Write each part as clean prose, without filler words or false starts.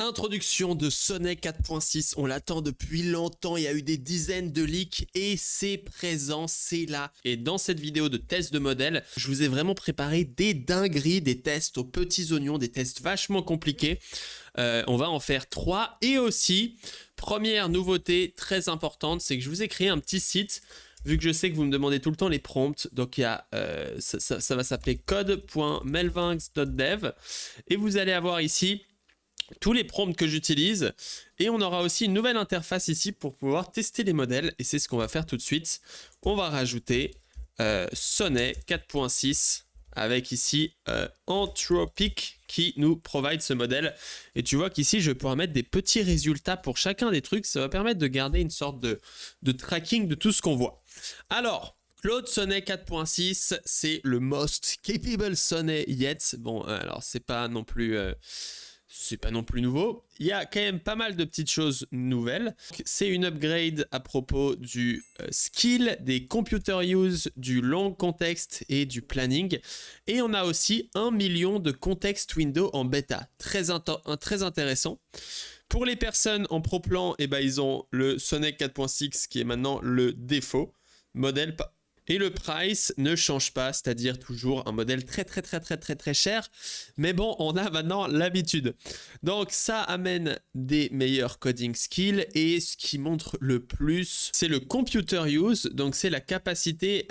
Introduction de Sonnet 4.6, on l'attend depuis longtemps, il y a eu des dizaines de leaks et c'est présent, c'est là. Et dans cette vidéo de test de modèle, je vous ai vraiment préparé des dingueries, des tests aux petits oignons, des tests vachement compliqués. On va en faire 3 et aussi, première nouveauté très importante, c'est que je vous ai créé un petit site. Vu que je sais que vous me demandez tout le temps les prompts, donc il y a, ça va s'appeler code.melvinx.dev et vous allez avoir ici tous les prompts que j'utilise et on aura aussi une nouvelle interface ici pour pouvoir tester les modèles et c'est ce qu'on va faire tout de suite. On va rajouter Sonnet 4.6 avec ici Anthropic qui nous provide ce modèle et tu vois qu'ici je vais pouvoir mettre des petits résultats pour chacun des trucs, ça va permettre de garder une sorte de tracking de tout ce qu'on voit. Alors Claude Sonnet 4.6 c'est le most capable Sonnet yet. Bon alors c'est pas non plus nouveau. Il y a quand même pas mal de petites choses nouvelles. C'est une upgrade à propos du skill, des computer use, du long context et du planning. Et on a aussi 1 million de context window en bêta. Très intéressant. Pour les personnes en pro plan, eh ben, ils ont le Sonnet 4.6 qui est maintenant le défaut. Modèle pas. Et le price ne change pas, c'est-à-dire toujours un modèle très cher. Mais bon, on a maintenant l'habitude. Donc ça amène des meilleurs coding skills et ce qui montre le plus, c'est le computer use. Donc c'est la capacité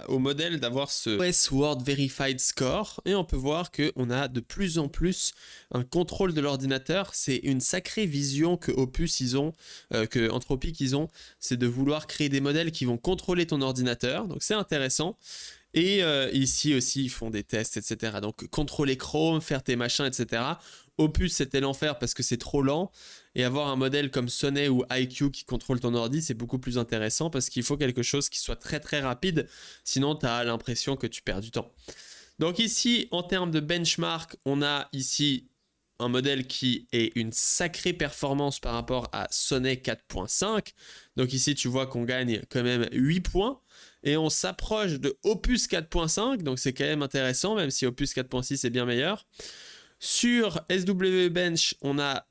au modèle d'avoir ce OS Word Verified Score. Et on peut voir qu'on a de plus en plus un contrôle de l'ordinateur. C'est une sacrée vision que Opus ils ont, que Anthropic ils ont, c'est de vouloir créer des modèles qui vont contrôler ton ordinateur, donc c'est intéressant. Et ici aussi ils font des tests, etc. Donc contrôler Chrome, faire tes machins, etc. Opus c'était l'enfer parce que c'est trop lent, et avoir un modèle comme Sonnet ou IQ qui contrôle ton ordi c'est beaucoup plus intéressant parce qu'il faut quelque chose qui soit très rapide, sinon tu as l'impression que tu perds du temps. Donc ici en termes de benchmark, on a ici un modèle qui est une sacrée performance par rapport à Sonnet 4.5. Donc ici, tu vois qu'on gagne quand même 8 points. Et on s'approche de Opus 4.5. Donc c'est quand même intéressant, même si Opus 4.6 est bien meilleur. Sur SW Bench, on a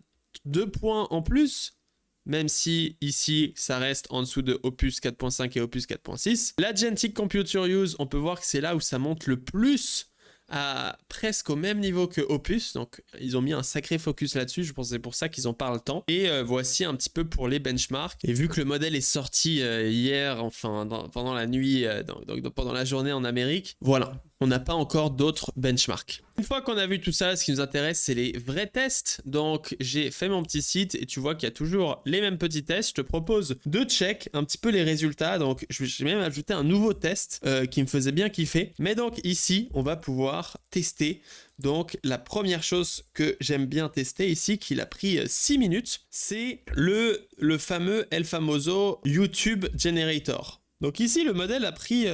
2 points en plus. Même si ici, ça reste en dessous de Opus 4.5 et Opus 4.6. L'Agentic Computer Use, on peut voir que c'est là où ça monte le plus, à presque au même niveau que Opus, donc ils ont mis un sacré focus là-dessus, je pense que c'est pour ça qu'ils en parlent tant. Et voici un petit peu pour les benchmarks. Et vu que le modèle est sorti hier, enfin pendant la nuit, pendant la journée en Amérique, voilà, on n'a pas encore d'autres benchmarks. Une fois qu'on a vu tout ça, ce qui nous intéresse, c'est les vrais tests. Donc j'ai fait mon petit site et tu vois qu'il y a toujours les mêmes petits tests. Je te propose de check un petit peu les résultats. Donc j'ai même ajouté un nouveau test qui me faisait bien kiffer. Mais donc ici, on va pouvoir tester. Donc la première chose que j'aime bien tester ici, qu'il a pris 6 minutes, c'est le fameux El Famoso YouTube Generator. Donc ici, le modèle a pris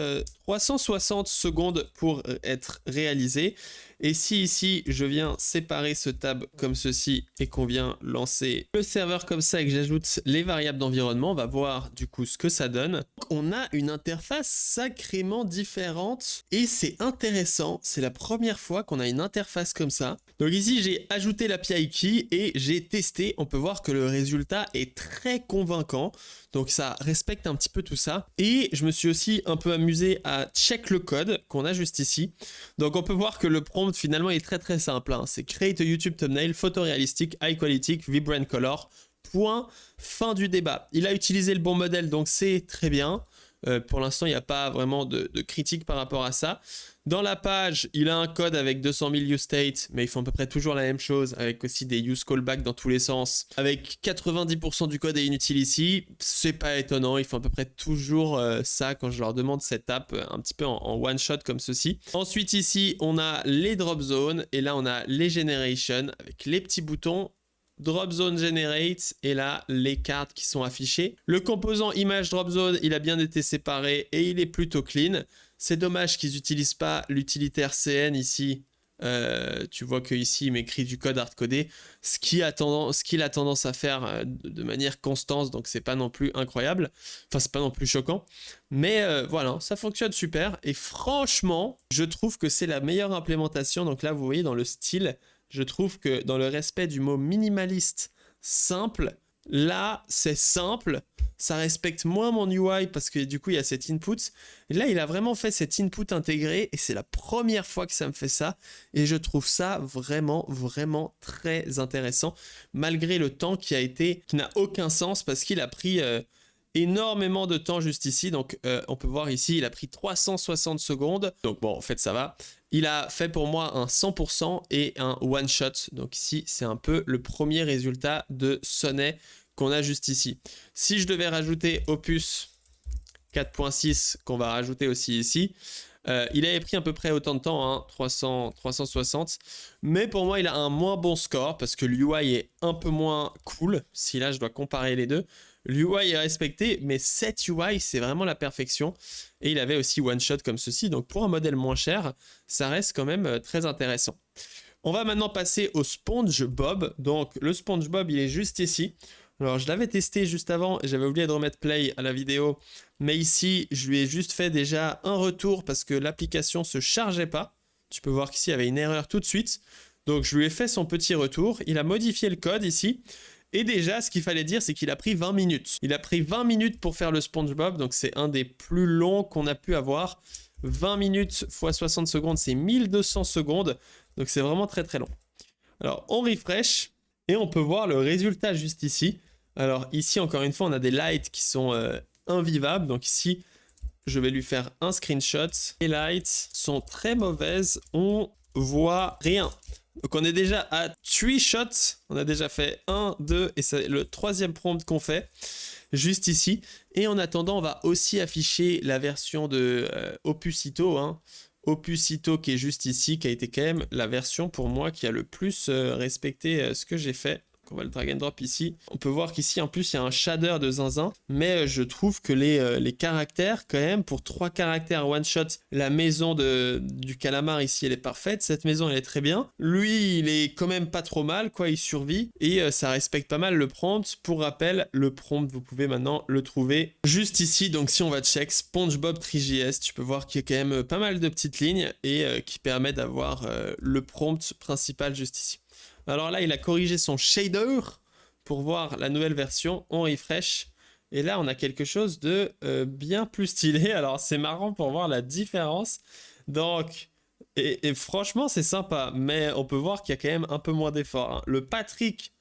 360 secondes pour être réalisé. Et si ici, je viens séparer ce tab comme ceci et qu'on vient lancer le serveur comme ça et que j'ajoute les variables d'environnement, on va voir du coup ce que ça donne. Donc, on a une interface sacrément différente et c'est intéressant. C'est la première fois qu'on a une interface comme ça. Donc ici, j'ai ajouté l'API Key et j'ai testé. On peut voir que le résultat est très convaincant. Donc ça respecte un petit peu tout ça. Et je me suis aussi un peu amusé à check le code qu'on a juste ici. Donc on peut voir que le prompt finalement est très simple, hein. C'est create a YouTube thumbnail photoréalistique, high quality, vibrant color. Point, fin du débat. Il a utilisé le bon modèle, donc c'est très bien. Pour l'instant, il n'y a pas vraiment de critique par rapport à ça. Dans la page, il a un code avec 200 000 use states, mais ils font à peu près toujours la même chose, avec aussi des use callback dans tous les sens. Avec 90% du code est inutile ici, c'est pas étonnant, ils font à peu près toujours ça quand je leur demande cette app un petit peu en one shot comme ceci. Ensuite ici, on a les drop zones, et là on a les generation avec les petits boutons. Drop zone generate et là les cartes qui sont affichées. Le composant image drop zone, il a bien été séparé et il est plutôt clean. C'est dommage qu'ils n'utilisent pas l'utilitaire CN ici. Tu vois que ici il m'écrit du code hardcodé, ce qu'il a tendance à faire de manière constante, donc c'est pas non plus incroyable, enfin c'est pas non plus choquant, mais voilà, ça fonctionne super et franchement je trouve que c'est la meilleure implémentation. Donc là vous voyez dans le style, je trouve que dans le respect du mot minimaliste, simple, là, c'est simple, ça respecte moins mon UI parce que du coup, il y a cet input. Et là, il a vraiment fait cet input intégré et c'est la première fois que ça me fait ça. Et je trouve ça vraiment, vraiment très intéressant, malgré le temps qui n'a aucun sens parce qu'il a pris énormément de temps juste ici. Donc, on peut voir ici, il a pris 360 secondes. Donc, bon, en fait, ça va. Il a fait pour moi un 100% et un one-shot. Donc ici, c'est un peu le premier résultat de Sonnet qu'on a juste ici. Si je devais rajouter Opus 4.6 qu'on va rajouter aussi ici, il avait pris à peu près autant de temps, hein, 360. Mais pour moi, il a un moins bon score parce que l'UI est un peu moins cool. Si là, je dois comparer les deux. L'UI est respecté, mais cette UI, c'est vraiment la perfection. Et il avait aussi one shot comme ceci. Donc pour un modèle moins cher, ça reste quand même très intéressant. On va maintenant passer au SpongeBob. Donc le SpongeBob, il est juste ici. Alors je l'avais testé juste avant et j'avais oublié de remettre play à la vidéo. Mais ici, je lui ai juste fait déjà un retour parce que l'application ne se chargeait pas. Tu peux voir qu'ici, il y avait une erreur tout de suite. Donc je lui ai fait son petit retour. Il a modifié le code ici. Et déjà, ce qu'il fallait dire, c'est qu'il a pris 20 minutes. Il a pris 20 minutes pour faire le SpongeBob, donc c'est un des plus longs qu'on a pu avoir. 20 minutes x 60 secondes, c'est 1200 secondes, donc c'est vraiment très très long. Alors, on refresh, et on peut voir le résultat juste ici. Alors ici, encore une fois, on a des lights qui sont invivables, donc ici, je vais lui faire un screenshot. Les lights sont très mauvaises, on voit rien. Donc on est déjà à 3 shots, on a déjà fait 1, 2 et c'est le troisième prompt qu'on fait juste ici. Et en attendant, on va aussi afficher la version de Opusito, hein. Opusito qui est juste ici, qui a été quand même la version pour moi qui a le plus respecté ce que j'ai fait. On va le drag and drop ici. On peut voir qu'ici en plus il y a un shader de zinzin, mais je trouve que les caractères quand même, pour 3 caractères one shot, la maison du calamar ici elle est parfaite, cette maison elle est très bien. Lui il est quand même pas trop mal, quoi, il survit et ça respecte pas mal le prompt. Pour rappel, le prompt vous pouvez maintenant le trouver juste ici. Donc si on va check SpongeBob 3JS, tu peux voir qu'il y a quand même pas mal de petites lignes et qui permet d'avoir le prompt principal juste ici. Alors là, il a corrigé son shader pour voir la nouvelle version. On refresh. Et là, on a quelque chose de bien plus stylé. Alors, c'est marrant pour voir la différence. Donc, et franchement, c'est sympa. Mais on peut voir qu'il y a quand même un peu moins d'effort, hein. Le Patrick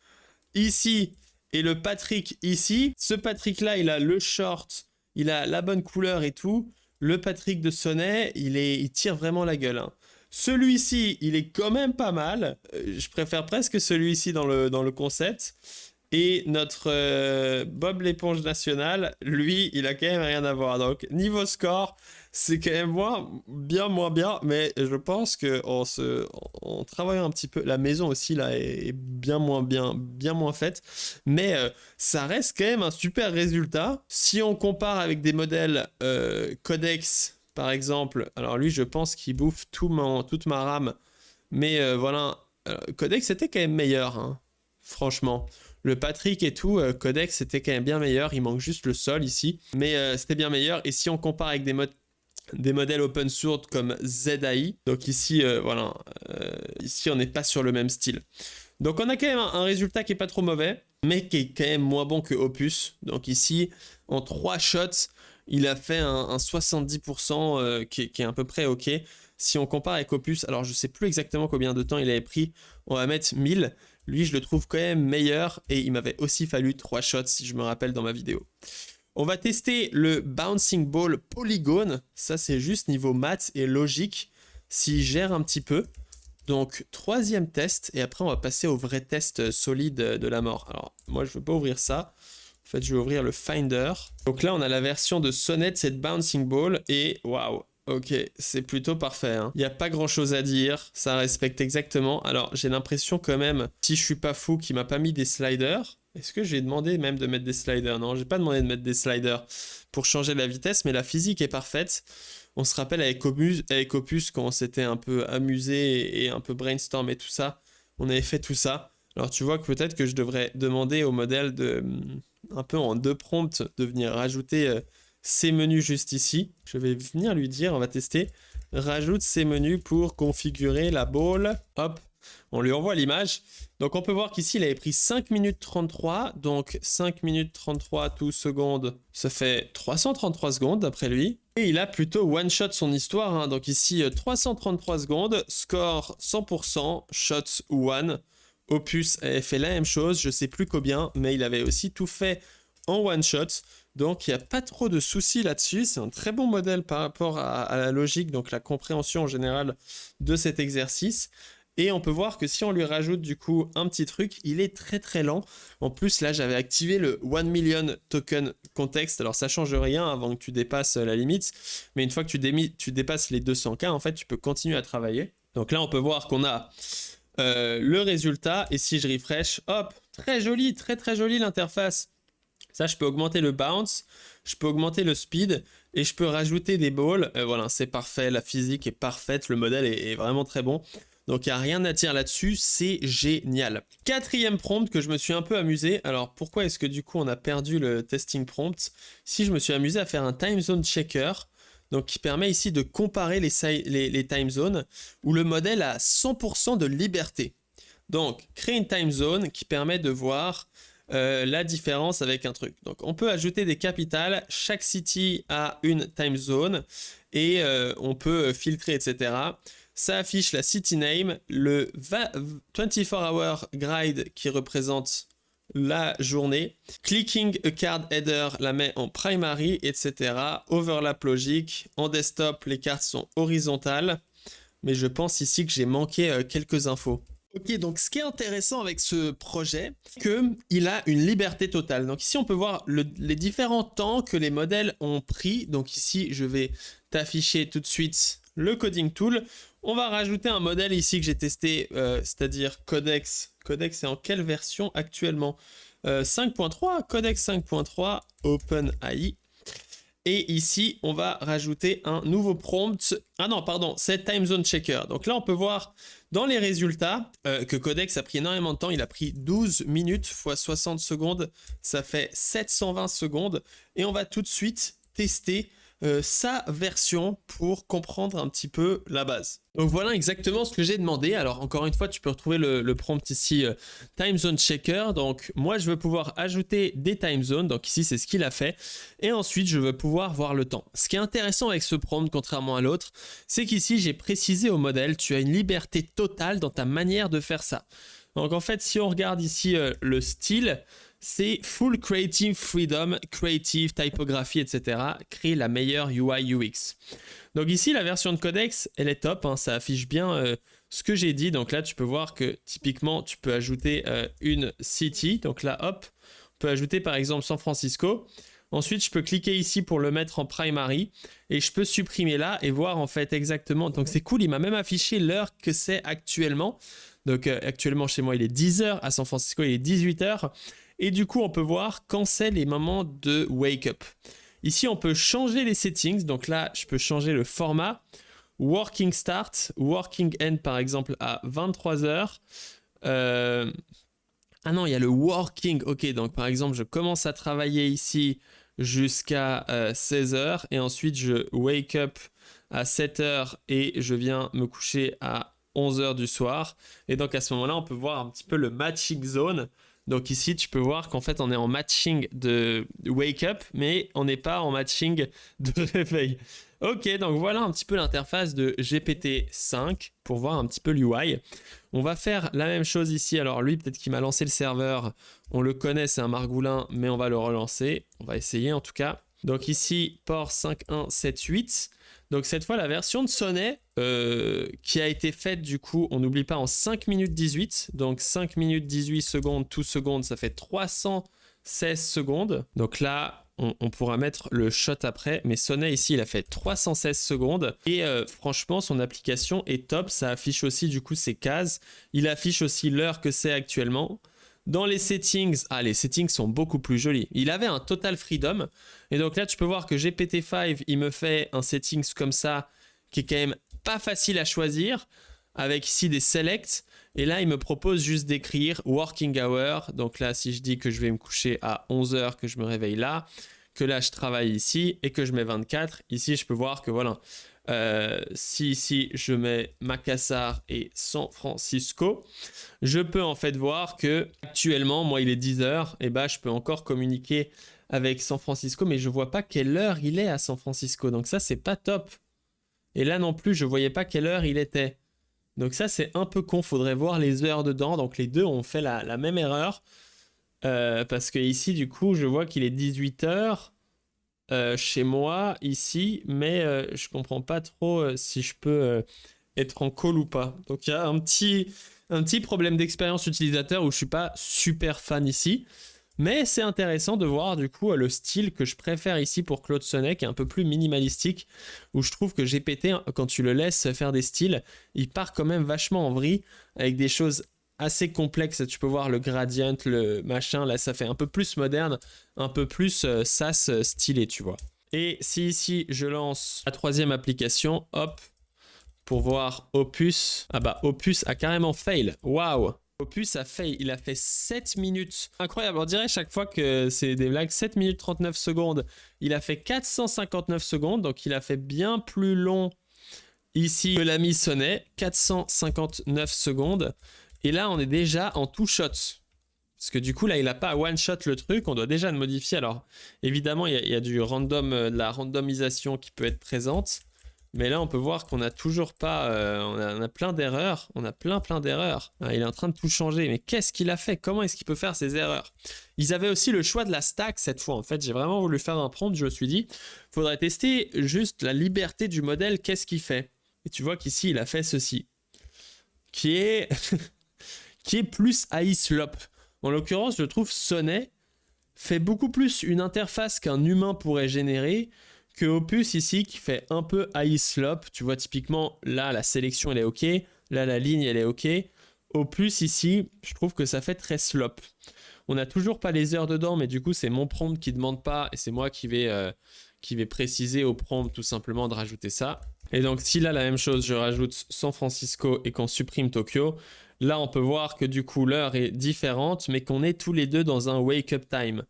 ici et le Patrick ici. Ce Patrick-là, il a le short. Il a la bonne couleur et tout. Le Patrick de Sonnet, il tire vraiment la gueule, hein. Celui-ci, il est quand même pas mal. Je préfère presque celui-ci dans le concept. Et notre Bob l'éponge nationale, lui, il a quand même rien à voir. Donc, niveau score, c'est quand même bien moins bien. Mais je pense qu'en travaillant un petit peu, la maison aussi, là, est bien moins faite. Mais ça reste quand même un super résultat. Si on compare avec des modèles Codex, par exemple, alors lui, je pense qu'il bouffe toute ma RAM. Mais voilà, Codex était quand même meilleur, hein, franchement. Le Patrick et tout, Codex, c'était quand même bien meilleur. Il manque juste le sol ici. Mais c'était bien meilleur. Et si on compare avec des modèles open source comme ZAI, donc ici, voilà, ici, on n'est pas sur le même style. Donc on a quand même un résultat qui est pas trop mauvais, mais qui est quand même moins bon que Opus. Donc ici, en 3 shots, il a fait un 70% qui est à peu près ok. Si on compare avec Opus, alors je sais plus exactement combien de temps il avait pris, on va mettre 1000. Lui, je le trouve quand même meilleur et il m'avait aussi fallu 3 shots si je me rappelle dans ma vidéo. On va tester le Bouncing Ball Polygone. Ça, c'est juste niveau maths et logique, s'il gère un petit peu. Donc, troisième test, et après, on va passer au vrai test solide de la mort. Alors, moi, je ne veux pas ouvrir ça. En fait, je vais ouvrir le Finder. Donc là, on a la version de Sonnet de cette Bouncing Ball, et waouh, ok, c'est plutôt parfait, hein. Il n'y a pas grand-chose à dire, ça respecte exactement. Alors, j'ai l'impression quand même, si je suis pas fou, qu'il m'a pas mis des sliders. Est-ce que j'ai demandé même de mettre des sliders? Non, j'ai pas demandé de mettre des sliders pour changer la vitesse, mais la physique est parfaite. On se rappelle avec Opus quand on s'était un peu amusé et un peu brainstorm et tout ça. On avait fait tout ça. Alors tu vois que peut-être que je devrais demander au modèle de, un peu en 2 prompts, de venir rajouter ces menus juste ici. Je vais venir lui dire, on va tester. Rajoute ces menus pour configurer la ball. Hop. On lui envoie l'image. Donc on peut voir qu'ici, il avait pris 5 minutes 33. Donc 5 minutes 33, tout secondes, ça fait 333 secondes d'après lui. Et il a plutôt one-shot son histoire. Hein. Donc ici, 333 secondes, score 100%, shot one. Opus avait fait la même chose, je sais plus combien, mais il avait aussi tout fait en one-shot. Donc il n'y a pas trop de soucis là-dessus. C'est un très bon modèle par rapport à la logique, donc la compréhension en général de cet exercice. Et on peut voir que si on lui rajoute du coup un petit truc, il est très très lent. En plus là j'avais activé le 1 million token context. Alors ça change rien avant que tu dépasses la limite. Mais une fois que tu dépasses les 200K, en fait tu peux continuer à travailler. Donc là on peut voir qu'on a le résultat. Et si je refresh, hop, très joli, très très joli l'interface. Ça, je peux augmenter le bounce, je peux augmenter le speed et je peux rajouter des balls. Voilà, c'est parfait, la physique est parfaite, le modèle est vraiment très bon. Donc il n'y a rien à dire là-dessus, c'est génial. Quatrième prompt que je me suis un peu amusé. Alors pourquoi est-ce que du coup on a perdu le testing prompt? Si je me suis amusé à faire un time zone checker, donc qui permet ici de comparer les time zones où le modèle a 100% de liberté. Donc créer une time zone qui permet de voir la différence avec un truc. Donc on peut ajouter des capitales, chaque city a une time zone et on peut filtrer, etc. Ça affiche la city name, le 24 hour grid qui représente la journée. Clicking a card header la met en primary, etc. Overlap logique. En desktop, les cartes sont horizontales. Mais je pense ici que j'ai manqué quelques infos. Ok, donc ce qui est intéressant avec ce projet, c'est qu'il a une liberté totale. Donc ici, on peut voir les différents temps que les modèles ont pris. Donc ici, je vais t'afficher tout de suite le coding tool. On va rajouter un modèle ici que j'ai testé, c'est-à-dire Codex. Codex est en quelle version actuellement 5.3, Codex 5.3, OpenAI. Et ici, on va rajouter un nouveau prompt. Ah non, pardon, c'est Time Zone Checker. Donc là, on peut voir dans les résultats que Codex a pris énormément de temps. Il a pris 12 minutes x 60 secondes. Ça fait 720 secondes. Et on va tout de suite tester sa version pour comprendre un petit peu la base. Donc voilà exactement ce que j'ai demandé. Alors encore une fois, tu peux retrouver le prompt ici, Time Zone Checker. Donc moi, je veux pouvoir ajouter des time zones. Donc ici, c'est ce qu'il a fait. Et ensuite, je veux pouvoir voir le temps. Ce qui est intéressant avec ce prompt, contrairement à l'autre, c'est qu'ici, j'ai précisé au modèle, tu as une liberté totale dans ta manière de faire ça. Donc en fait, si on regarde ici le style, c'est Full Creative Freedom, Creative, Typographie, etc. Créer la meilleure UI UX. Donc ici, la version de Codex, elle est top. Hein, ça affiche bien ce que j'ai dit. Donc là, tu peux voir que typiquement, tu peux ajouter une city. Donc là, hop, on peut ajouter par exemple San Francisco. Ensuite, je peux cliquer ici pour le mettre en primary. Et je peux supprimer là et voir en fait exactement. Donc c'est cool, il m'a même affiché l'heure que c'est actuellement. Donc actuellement, chez moi, il est 10h. À San Francisco, il est 18h. Et du coup, on peut voir quand c'est les moments de wake up. Ici, on peut changer les settings. Donc là, je peux changer le format. Working start, working end par exemple à 23h. Ah non, il y a le working. Ok, donc par exemple, je commence à travailler ici jusqu'à 16h. Et ensuite, je wake up à 7h et je viens me coucher à 11h du soir. Et donc à ce moment-là, on peut voir un petit peu le matching zone. Donc ici, tu peux voir qu'en fait, on est en matching de wake up, mais on n'est pas en matching de réveil. Ok, donc voilà un petit peu l'interface de GPT-5 pour voir un petit peu l'UI. On va faire la même chose ici. Alors lui, peut-être qu'il m'a lancé le serveur. On le connaît, c'est un margoulin, mais on va le relancer. On va essayer en tout cas. Donc ici, port 5178. Donc cette fois, la version de Sonnet qui a été faite du coup, on n'oublie pas, en 5 minutes 18. Donc 5 minutes 18 secondes, tout seconde, ça fait 316 secondes. Donc là, on pourra mettre le shot après. Mais Sonnet ici, il a fait 316 secondes. Et franchement, son application est top. Ça affiche aussi du coup ses cases. Il affiche aussi l'heure que c'est actuellement. Dans les settings, les settings sont beaucoup plus jolis. Il avait un total freedom. Et donc là, tu peux voir que GPT-5, il me fait un settings comme ça, qui est quand même pas facile à choisir, avec ici des selects. Et là, il me propose juste d'écrire working hour. Donc là, si je dis que je vais me coucher à 11h, que je me réveille là, que là, je travaille ici et que je mets 24, ici, je peux voir que voilà, Si ici je mets Makassar et San Francisco, je peux en fait voir que actuellement, moi il est 10h, et bah je peux encore communiquer avec San Francisco, mais je vois pas quelle heure il est à San Francisco, donc ça c'est pas top. Et là non plus, je voyais pas quelle heure il était. Donc ça c'est un peu con, faudrait voir les heures dedans, donc les deux ont fait la même erreur. Parce que ici du coup je vois qu'il est 18h chez moi ici, mais je comprends pas trop si je peux être en call ou pas. Donc il y a un petit problème d'expérience utilisateur où je suis pas super fan ici. Mais c'est intéressant de voir du coup le style que je préfère ici pour Claude Sonnet, qui est un peu plus minimalistique, où je trouve que GPT, quand tu le laisses faire des styles, il part quand même vachement en vrille, avec des choses assez complexes. Tu peux voir le gradient, le machin, là ça fait un peu plus moderne, un peu plus SaaS stylé, tu vois. Et si ici je lance la troisième application, hop, pour voir Opus, ah bah Opus a carrément fail, waouh! Opus a fail, il a fait 7 minutes. Incroyable, on dirait chaque fois que c'est des blagues. 7 minutes 39 secondes. Il a fait 459 secondes, donc il a fait bien plus long ici que l'ami Sonnet. 459 secondes. Et là, on est déjà en two shot. Parce que du coup, là, il n'a pas one shot le truc, on doit déjà le modifier. Alors, évidemment, il y a du random, de la randomisation qui peut être présente. Mais là, on peut voir qu'on n'a toujours pas... on a plein d'erreurs. On a plein d'erreurs. Il est en train de tout changer. Mais qu'est-ce qu'il a fait? Comment est-ce qu'il peut faire ces erreurs? Ils avaient aussi le choix de la stack cette fois. En fait, j'ai vraiment voulu faire un prompt. Je me suis dit, faudrait tester juste la liberté du modèle. Qu'est-ce qu'il fait? Et tu vois qu'ici, il a fait ceci. Qui est... qui est plus AI slop. En l'occurrence, je trouve Sonnet fait beaucoup plus une interface qu'un humain pourrait générer que Opus ici qui fait un peu AI slop. Tu vois typiquement là la sélection elle est ok, là la ligne elle est ok. Opus ici je trouve que ça fait très slop. On n'a toujours pas les heures dedans, mais du coup c'est mon prompt qui demande pas et c'est moi qui vais préciser au prompt tout simplement de rajouter ça. Et donc si là la même chose je rajoute San Francisco et qu'on supprime Tokyo, là on peut voir que du coup l'heure est différente mais qu'on est tous les deux dans un wake up time.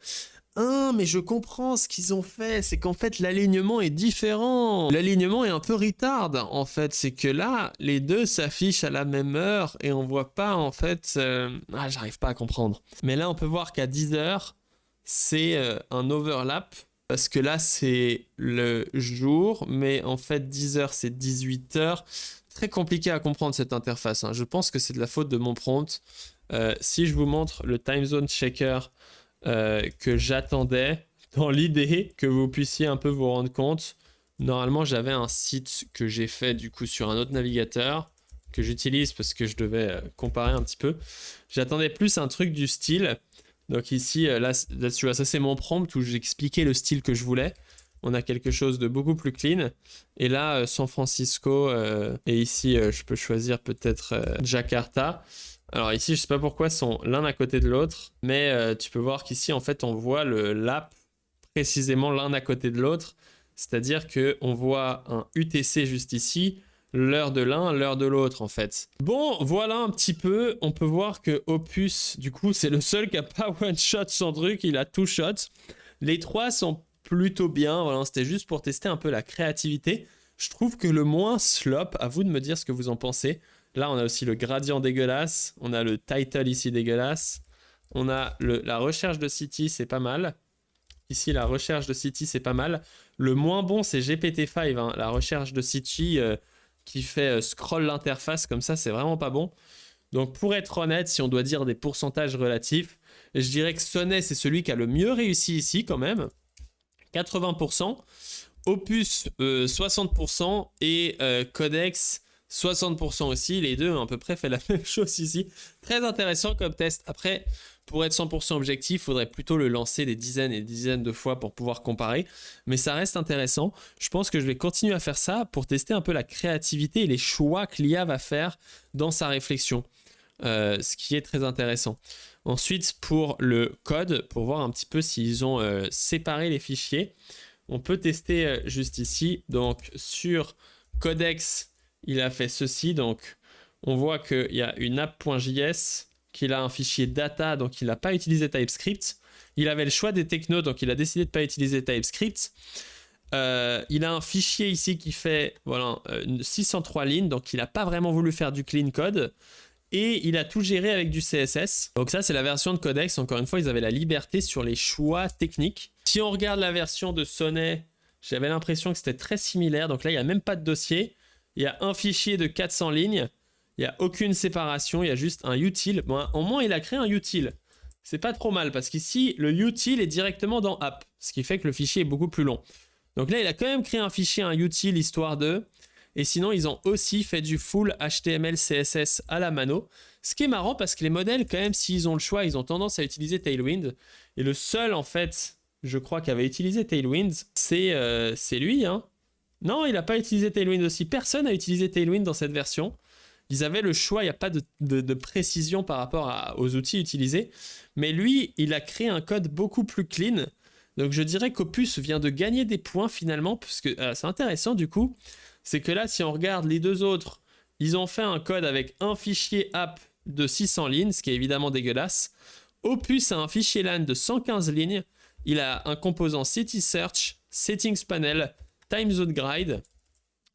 Ah, mais je comprends ce qu'ils ont fait, c'est qu'en fait l'alignement est différent. L'alignement est un peu retard en fait, c'est que là les deux s'affichent à la même heure et on voit pas en fait... Ah, j'arrive pas à comprendre. Mais là on peut voir qu'à 10h c'est un overlap parce que là c'est le jour, mais en fait 10h c'est 18h. Très compliqué à comprendre cette interface, hein. Je pense que c'est de la faute de mon prompt. Si je vous montre le time zone checker que j'attendais dans l'idée que vous puissiez un peu vous rendre compte. Normalement, j'avais un site que j'ai fait du coup sur un autre navigateur que j'utilise parce que je devais comparer un petit peu. J'attendais plus un truc du style. Donc ici, là tu vois, ça c'est mon prompt où j'expliquais le style que je voulais. On a quelque chose de beaucoup plus clean. Et là, San Francisco, et ici, je peux choisir peut-être Jakarta. Alors ici, je sais pas pourquoi, sont l'un à côté de l'autre, mais tu peux voir qu'ici, en fait, on voit le lap précisément l'un à côté de l'autre. C'est-à-dire qu'on voit un UTC juste ici, l'heure de l'un, l'heure de l'autre, en fait. Bon, voilà un petit peu. On peut voir que Opus, du coup, c'est le seul qui n'a pas one-shot son truc, il a two-shot. Les trois sont plutôt bien. Voilà, c'était juste pour tester un peu la créativité. Je trouve que le moins slop, à vous de me dire ce que vous en pensez. Là, on a aussi le gradient dégueulasse. On a le title ici dégueulasse. On a la recherche de city, c'est pas mal. Ici, la recherche de city, c'est pas mal. Le moins bon, c'est GPT-5. Hein. La recherche de city qui fait scroll l'interface comme ça, c'est vraiment pas bon. Donc, pour être honnête, si on doit dire des pourcentages relatifs, je dirais que Sonnet, c'est celui qui a le mieux réussi ici quand même. 80%. Opus, 60%. Et Codex... 60% aussi, les deux ont à peu près fait la même chose ici. Très intéressant comme test. Après, pour être 100% objectif, il faudrait plutôt le lancer des dizaines et des dizaines de fois pour pouvoir comparer. Mais ça reste intéressant. Je pense que je vais continuer à faire ça pour tester un peu la créativité et les choix que l'IA va faire dans sa réflexion. Ce qui est très intéressant. Ensuite, pour le code, pour voir un petit peu s'ils ont séparé les fichiers, on peut tester juste ici. Donc, sur Codex, il a fait ceci, donc on voit qu'il y a une app.js, qu'il a un fichier data, donc il n'a pas utilisé TypeScript. Il avait le choix des technos, donc il a décidé de ne pas utiliser TypeScript. Il a un fichier ici qui fait voilà, 603 lignes, donc il n'a pas vraiment voulu faire du clean code. Et il a tout géré avec du CSS. Donc ça, c'est la version de Codex. Encore une fois, ils avaient la liberté sur les choix techniques. Si on regarde la version de Sonnet, j'avais l'impression que c'était très similaire. Donc là, il n'y a même pas de dossier. Il y a un fichier de 400 lignes. Il n'y a aucune séparation. Il y a juste un util. Bon, au moins, il a créé un util. C'est pas trop mal parce qu'ici, le util est directement dans app. Ce qui fait que le fichier est beaucoup plus long. Donc là, il a quand même créé un fichier, un util, histoire de... Et sinon, ils ont aussi fait du full HTML, CSS à la mano. Ce qui est marrant parce que les modèles, quand même, s'ils ont le choix, ils ont tendance à utiliser Tailwind. Et le seul, en fait, je crois, qui avait utilisé Tailwind, c'est lui. Hein. Non, il n'a pas utilisé Tailwind aussi. Personne n'a utilisé Tailwind dans cette version. Ils avaient le choix, il n'y a pas de précision par rapport aux outils utilisés. Mais lui, il a créé un code beaucoup plus clean. Donc je dirais qu'Opus vient de gagner des points finalement, puisque c'est intéressant du coup. C'est que là, si on regarde les deux autres, ils ont fait un code avec un fichier app de 600 lignes, ce qui est évidemment dégueulasse. Opus a un fichier LAN de 115 lignes. Il a un composant City Search, Settings Panel, Time Zone Guide.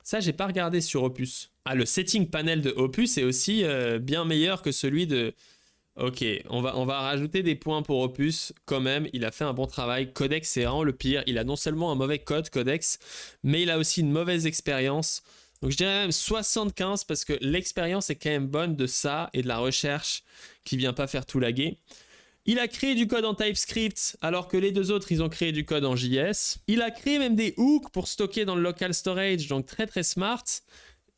Ça, j'ai pas regardé sur Opus. Ah, le Setting Panel de Opus est aussi bien meilleur que celui de... Ok, on va rajouter des points pour Opus quand même. Il a fait un bon travail. Codex, c'est vraiment le pire. Il a non seulement un mauvais code, Codex, mais il a aussi une mauvaise expérience. Donc je dirais même 75 parce que l'expérience est quand même bonne de ça et de la recherche qui vient pas faire tout laguer. Il a créé du code en TypeScript alors que les deux autres, ils ont créé du code en JS. Il a créé même des hooks pour stocker dans le local storage, donc très très smart.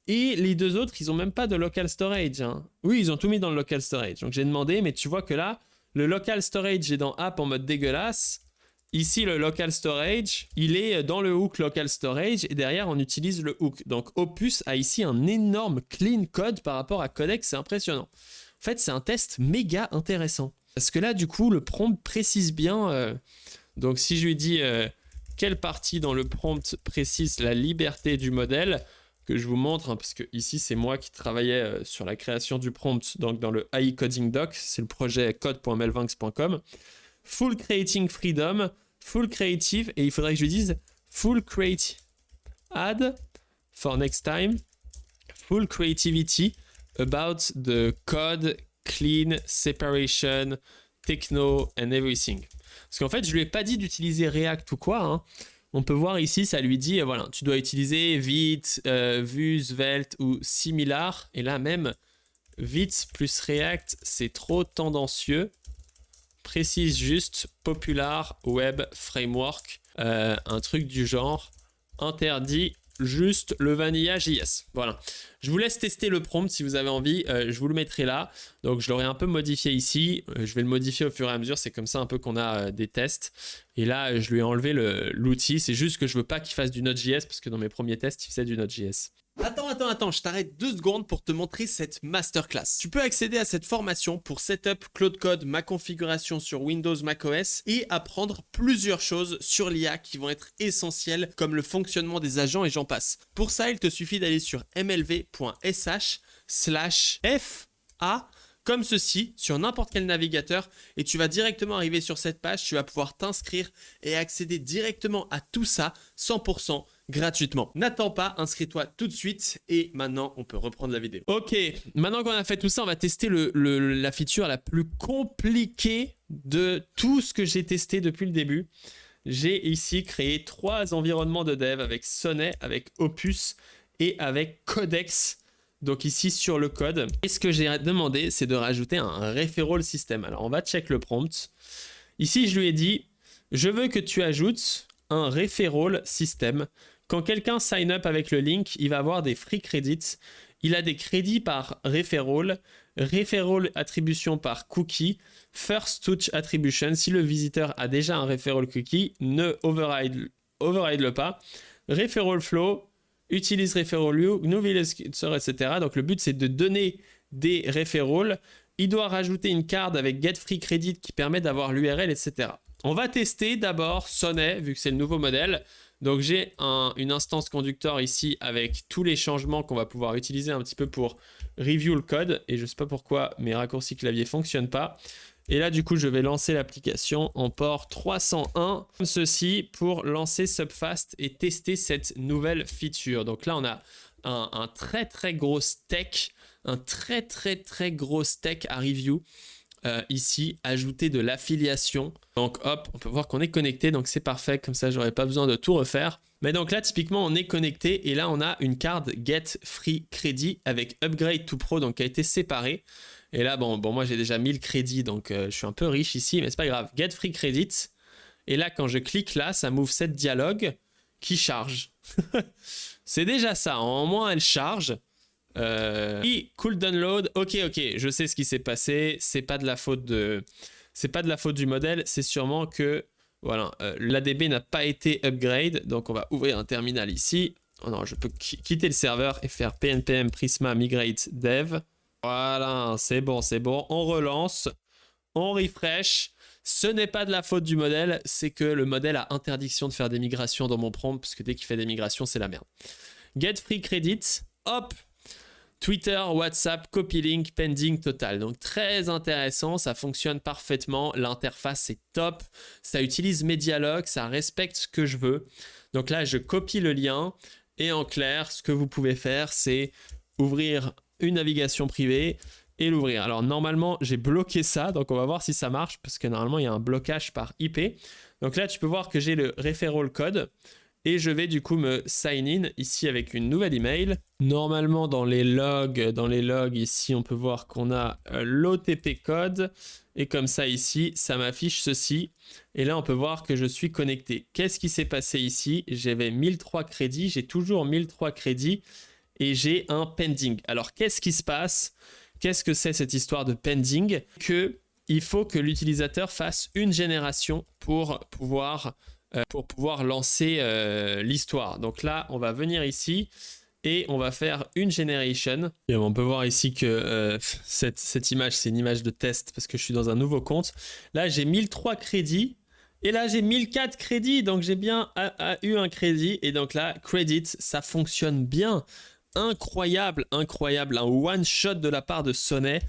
Et les deux autres, ils n'ont même pas de local storage. Hein. Oui, ils ont tout mis dans le local storage. Donc j'ai demandé, mais tu vois que là, le local storage est dans app en mode dégueulasse. Ici, le local storage, il est dans le hook local storage et derrière, on utilise le hook. Donc Opus a ici un énorme clean code par rapport à Codex, c'est impressionnant. En fait, c'est un test méga intéressant. Parce que là, du coup, le prompt précise bien. Donc si je lui dis quelle partie dans le prompt précise la liberté du modèle, que je vous montre, hein, parce que ici c'est moi qui travaillais sur la création du prompt, donc dans le AI Coding Doc, c'est le projet code.melvinx.com. Full Creating Freedom, Full Creative, et il faudrait que je lui dise Full Create Add for next time, Full Creativity about the code, clean, separation, techno and everything. Parce qu'en fait, je lui ai pas dit d'utiliser React ou quoi, hein. On peut voir ici, ça lui dit, voilà, tu dois utiliser Vite, Vue, Svelte ou similar. Et là même, Vite plus React, c'est trop tendancieux. Précise juste Popular Web Framework, un truc du genre. Interdit juste le Vanilla JS. Voilà. Je vous laisse tester le prompt si vous avez envie. Je vous le mettrai là. Donc, je l'aurai un peu modifié ici. Je vais le modifier au fur et à mesure. C'est comme ça un peu qu'on a des tests. Et là, je lui ai enlevé l'outil. C'est juste que je veux pas qu'il fasse du Node.js parce que dans mes premiers tests, il faisait du Node.js. Attends, je t'arrête 2 secondes pour te montrer cette masterclass. Tu peux accéder à cette formation pour setup, Cloud Code, ma configuration sur Windows, macOS et apprendre plusieurs choses sur l'IA qui vont être essentielles comme le fonctionnement des agents et j'en passe. Pour ça, il te suffit d'aller sur mlv.sh/fa comme ceci sur n'importe quel navigateur et tu vas directement arriver sur cette page, tu vas pouvoir t'inscrire et accéder directement à tout ça 100% gratuitement. N'attends pas, inscris-toi tout de suite et maintenant on peut reprendre la vidéo. Ok, maintenant qu'on a fait tout ça, on va tester la feature la plus compliquée de tout ce que j'ai testé depuis le début. J'ai ici créé 3 environnements de dev avec Sonnet, avec Opus et avec Codex. Donc ici sur le code. Et ce que j'ai demandé, c'est de rajouter un referral system. Alors on va check le prompt. Ici je lui ai dit, je veux que tu ajoutes un referral system. Quand quelqu'un sign up avec le link, il va avoir des free credits. Il a des crédits par referral, referral attribution par cookie, first touch attribution. Si le visiteur a déjà un referral cookie, ne override le pas. Referral flow, utilise referral view, etc. Donc le but c'est de donner des referrals. Il doit rajouter une card avec get free credit qui permet d'avoir l'URL, etc. On va tester d'abord Sonnet vu que c'est le nouveau modèle. Donc j'ai une instance conducteur ici avec tous les changements qu'on va pouvoir utiliser un petit peu pour review le code. Et je ne sais pas pourquoi mes raccourcis clavier ne fonctionnent pas. Et là, du coup, je vais lancer l'application en port 301, comme ceci, pour lancer Subfast et tester cette nouvelle feature. Donc là, on a un très très gros stack, un très très très gros stack à review. Ici, ajouter de l'affiliation. Donc hop, on peut voir qu'on est connecté, donc c'est parfait, comme ça j'aurais pas besoin de tout refaire. Mais donc là, typiquement, on est connecté et là, on a une carte Get Free Credit avec Upgrade to Pro, donc qui a été séparée. Et là, bon moi j'ai déjà 1000 crédits, donc je suis un peu riche ici, mais c'est pas grave. Get Free Credit. Et là, quand je clique là, ça m'ouvre cette dialogue qui charge. C'est déjà ça, en moins elle charge. Cool download. Ok, je sais ce qui s'est passé. C'est pas de la faute du modèle. C'est sûrement que voilà, l'ADB n'a pas été upgrade. Donc on va ouvrir un terminal ici. Oh non, je peux quitter le serveur et faire pnpm prisma migrate dev. Voilà, c'est bon. On relance, on refresh. Ce n'est pas de la faute du modèle, c'est que le modèle a interdiction de faire des migrations dans mon prompt, parce que dès qu'il fait des migrations, c'est la merde. Get free credit, hop. Twitter, WhatsApp, copy link, pending total. Donc très intéressant, ça fonctionne parfaitement, l'interface est top, ça utilise mes dialogues, ça respecte ce que je veux. Donc là, je copie le lien et en clair, ce que vous pouvez faire, c'est ouvrir une navigation privée et l'ouvrir. Alors normalement, j'ai bloqué ça, donc on va voir si ça marche parce que normalement, il y a un blocage par IP. Donc là, tu peux voir que j'ai le referral code. Et je vais du coup me sign in ici avec une nouvelle email. Normalement, dans les logs ici, on peut voir qu'on a l'OTP code. Et comme ça ici, ça m'affiche ceci. Et là, on peut voir que je suis connecté. Qu'est-ce qui s'est passé ici? J'avais 1003 crédits, j'ai toujours 1003 crédits et j'ai un pending. Alors, qu'est-ce qui se passe? Qu'est-ce que c'est cette histoire de pending? Il faut que l'utilisateur fasse une génération pour pouvoir lancer l'histoire. Donc là, on va venir ici et on va faire une generation. Et on peut voir ici que cette image, c'est une image de test parce que je suis dans un nouveau compte. Là, j'ai 1003 crédits et là, j'ai 1004 crédits. Donc, j'ai bien eu un crédit. Et donc là, credit, ça fonctionne bien. Incroyable. Un one-shot de la part de Sonnet.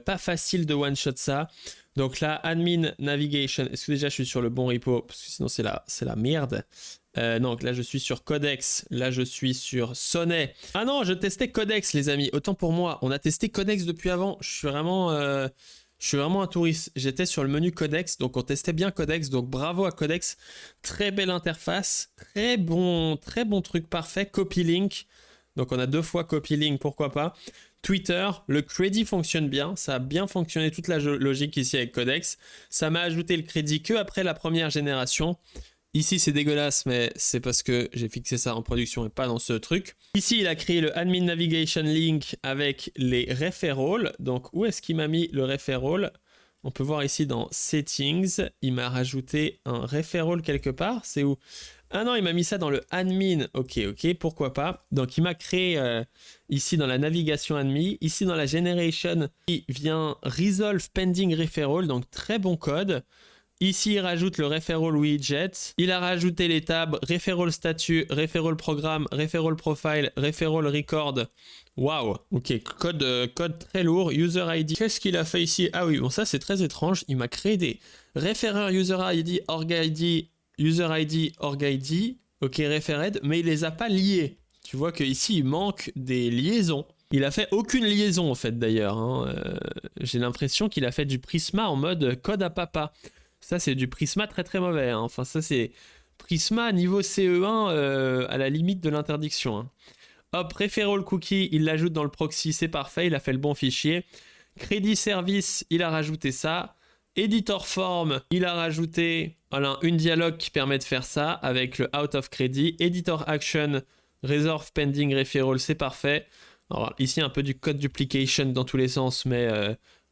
Pas facile de one-shot ça. Donc là, admin navigation, est-ce que déjà je suis sur le bon repo? Parce que sinon c'est la merde. Donc là je suis sur Codex, là je suis sur Sonnet. Ah non, je testais Codex les amis, autant pour moi. On a testé Codex depuis avant, je suis vraiment un touriste. J'étais sur le menu Codex, donc on testait bien Codex, donc bravo à Codex. Très belle interface, très bon truc parfait, copy link. Donc on a 2 fois copy link, pourquoi pas. Twitter, le crédit fonctionne bien, ça a bien fonctionné toute la logique ici avec Codex. Ça m'a ajouté le crédit que après la première génération. Ici c'est dégueulasse, mais c'est parce que j'ai fixé ça en production et pas dans ce truc. Ici il a créé le admin navigation link avec les referrals. Donc où est-ce qu'il m'a mis le referral? On peut voir ici dans settings, il m'a rajouté un referral quelque part. C'est où? Ah non, il m'a mis ça dans le admin. Ok, pourquoi pas. Donc il m'a créé ici dans la navigation admin, ici dans la generation, il vient resolve pending referral, donc très bon code. Ici, il rajoute le referral widget. Il a rajouté les tabs referral statut, referral programme, referral profile, referral record. Waouh, ok, code très lourd. User ID. Qu'est-ce qu'il a fait ici? Ah oui, bon ça c'est très étrange. Il m'a créé des referrer user ID, org ID, user ID, org ID, ok, referred, mais il les a pas liés. Tu vois qu'ici, il manque des liaisons. Il a fait aucune liaison, en fait, d'ailleurs. Hein. J'ai l'impression qu'il a fait du Prisma en mode code à papa. Ça, c'est du Prisma très, très mauvais. Hein. Enfin, ça, c'est Prisma niveau CE1 à la limite de l'interdiction. Hein. Hop, referral cookie, il l'ajoute dans le proxy, c'est parfait. Il a fait le bon fichier. Crédit service, il a rajouté ça. Editor form, il a rajouté une dialogue qui permet de faire ça avec le out of credit. Editor action, resolve pending referral, c'est parfait. Alors, ici, un peu du code duplication dans tous les sens, mais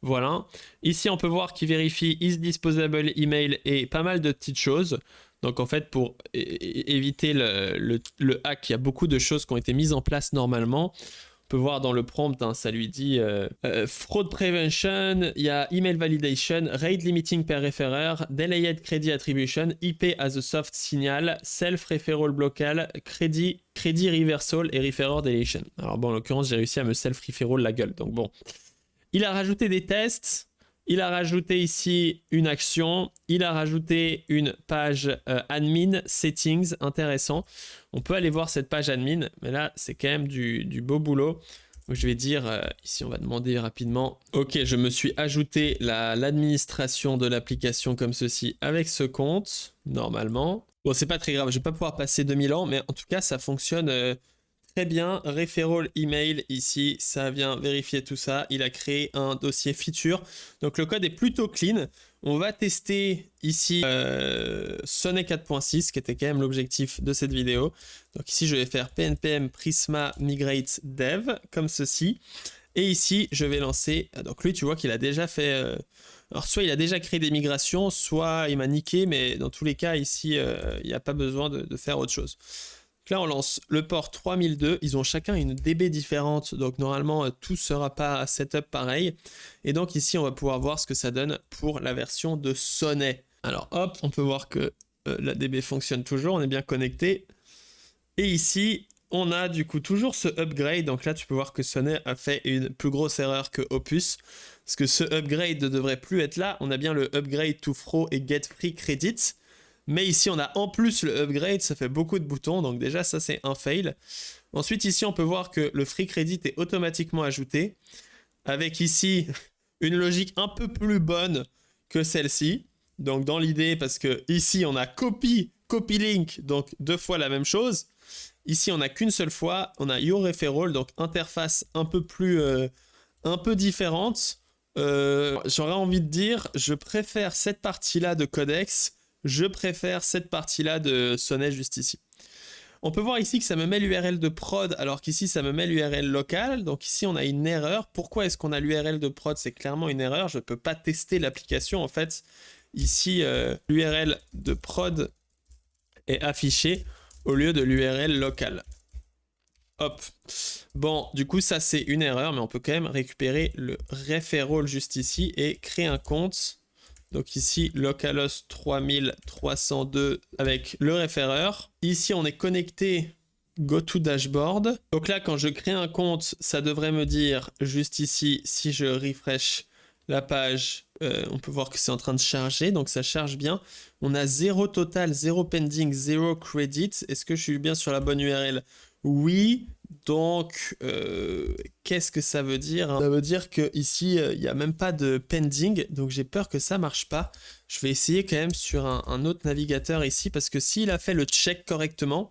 voilà. Ici, on peut voir qu'il vérifie is disposable email et pas mal de petites choses. Donc, en fait, pour éviter le hack, il y a beaucoup de choses qui ont été mises en place normalement. On peut voir dans le prompt, hein, ça lui dit fraud prevention, il y a email validation, rate limiting per referrer, delayed credit attribution, IP as a soft signal, self-referral blocal, credit reversal et referrer deletion. Alors bon, en l'occurrence, j'ai réussi à me self-referral la gueule, donc bon. Il a rajouté des tests, Il a rajouté ici une action. Il a rajouté une page admin settings, intéressant. On peut aller voir cette page admin, mais là, c'est quand même du beau boulot. Donc, je vais dire, ici, on va demander rapidement. Ok, je me suis ajouté l'administration de l'application comme ceci avec ce compte, normalement. Bon, c'est pas très grave, je vais pas pouvoir passer 2000 ans, mais en tout cas, ça fonctionne très bien. Referral email ici, ça vient vérifier tout ça. Il a créé un dossier feature. Donc, le code est plutôt clean. On va tester ici Sonnet 4.6, qui était quand même l'objectif de cette vidéo. Donc ici, je vais faire pnpm prisma migrate dev, comme ceci. Et ici, je vais lancer... Donc lui, tu vois qu'il a déjà fait... Alors soit il a déjà créé des migrations, soit il m'a niqué, mais dans tous les cas, ici, il n'y a pas besoin de faire autre chose. Donc là, on lance le port 3002. Ils ont chacun une DB différente, donc normalement, tout ne sera pas setup pareil. Et donc ici, on va pouvoir voir ce que ça donne pour la version de Sonnet. Alors hop, on peut voir que la DB fonctionne toujours, on est bien connecté. Et ici, on a du coup toujours ce upgrade. Donc là, tu peux voir que Sonnet a fait une plus grosse erreur que Opus. Parce que ce upgrade ne devrait plus être là. On a bien le upgrade to throw et get free credits. Mais ici, on a en plus le upgrade. Ça fait beaucoup de boutons. Donc déjà, ça, c'est un fail. Ensuite, ici, on peut voir que le free credit est automatiquement ajouté. Avec ici, une logique un peu plus bonne que celle-ci. Donc dans l'idée, parce que ici, on a copy link. Donc 2 fois la même chose. Ici, on n'a qu'une seule fois, on a Your Referral, donc interface un peu plus, un peu différente. J'aurais envie de dire, je préfère cette partie-là de Codex, je préfère cette partie-là de Sonnet juste ici. On peut voir ici que ça me met l'URL de prod, alors qu'ici, ça me met l'URL locale. Donc ici, on a une erreur. Pourquoi est-ce qu'on a l'URL de prod? C'est clairement une erreur. Je ne peux pas tester l'application, en fait. Ici, l'URL de prod est affiché au lieu de l'URL locale. Hop. Bon, du coup, ça, c'est une erreur, mais on peut quand même récupérer le referral juste ici et créer un compte. Donc ici, localhost 3302 avec le référeur. Ici, on est connecté go to dashboard. Donc là, quand je crée un compte, ça devrait me dire juste ici, si je refresh la page, on peut voir que c'est en train de charger, donc ça charge bien. On a 0 total, 0 pending, 0 credit. Est-ce que je suis bien sur la bonne URL? Oui. Donc, qu'est-ce que ça veut dire? Ça veut dire qu'ici, il n'y a même pas de pending, donc j'ai peur que ça ne marche pas. Je vais essayer quand même sur un autre navigateur ici, parce que s'il a fait le check correctement,